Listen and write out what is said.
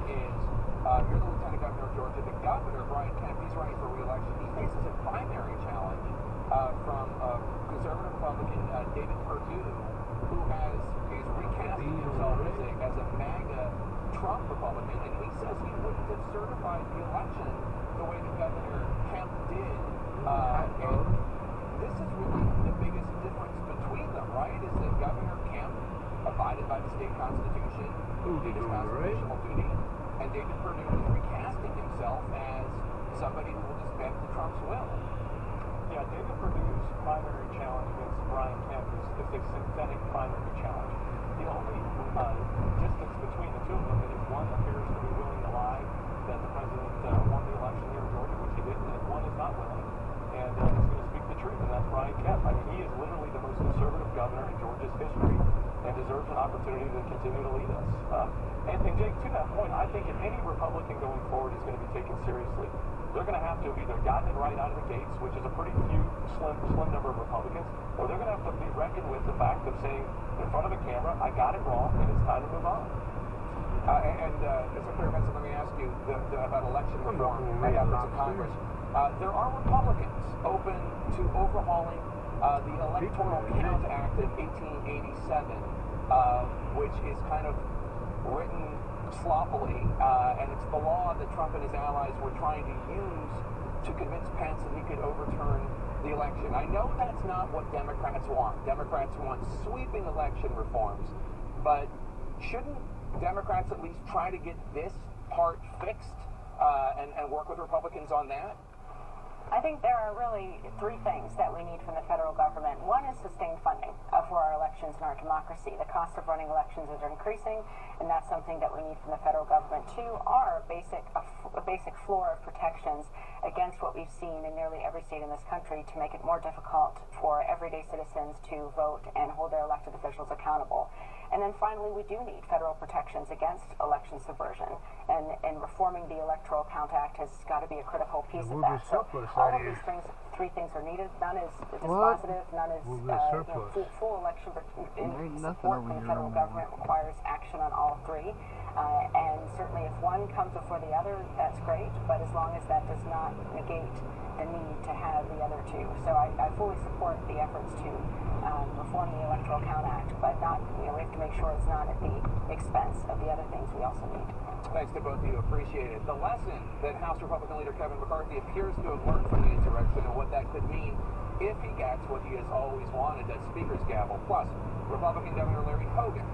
is you're the Lieutenant Governor of Georgia. The governor, Brian Kemp, he's running for re-election. He faces a primary challenge from conservative Republican David Perdue, who is recasting himself as a MAGA Trump Republican, and he says he wouldn't have certified the election the way that Governor Kemp did. And this is really the biggest difference between them, right? Is that Governor Kemp abided by the state constitution, did his constitutional duty, and David Perdue is recasting himself as somebody who will just bend to Trump's will. Yeah, David Perdue's primary challenge against Brian Kemp is a synthetic primary challenge. The only distance between the two of them is one appears to be willing to lie that the president won the election here in Georgia, which he didn't, and one is not willing, and he's going to speak the truth, and that's Brian Kemp. I mean, he is literally the most conservative governor in Georgia's history and deserves an opportunity to continue to lead us. And Jake, to that point, I think if any Republican going forward is going to be taken seriously, they're going to have to have either gotten it right out of the gates, which is a pretty slim number of Republicans, or they're going to have to be reckoned with the fact of saying in front of a camera, I got it wrong, and it's time to move on. Secretary Benson, let me ask you about election reform and efforts in Congress. There are Republicans open to overhauling the Electoral Count Act of 1887, which is kind of written sloppily, and it's the law that Trump and his allies were trying to use to convince Pence that he could overturn the election. I know that's not what Democrats want. Democrats want sweeping election reforms, but shouldn't Democrats at least try to get this part fixed and work with Republicans on that? I think there are really three things that we need from the federal government. One is sustained funding for our elections and our democracy. The cost of running elections is increasing, and that's something that we need from the federal government. Two are a basic floor of protections against what we've seen in nearly every state in this country to make it more difficult for everyday citizens to vote and hold their elected officials accountable. And then finally, we do need federal protections against election subversion, and reforming the Electoral Count Act has got to be a critical piece of that. So all of these three things are needed. None is dispositive, none is full election support from the federal government requires action on all three. And certainly if one comes before the other, that's great, but as long as that does not negate the need to have the other two. So I fully support the efforts to reform the Electoral Count Act, but not, we have to make sure it's not at the expense of the other things we also need. Thanks to both of you. Appreciate it. The lesson that House Republican leader Kevin McCarthy appears to have learned from the insurrection and what that could mean if he gets what he has always wanted, that Speaker's gavel. Plus, Republican Governor Larry Hogan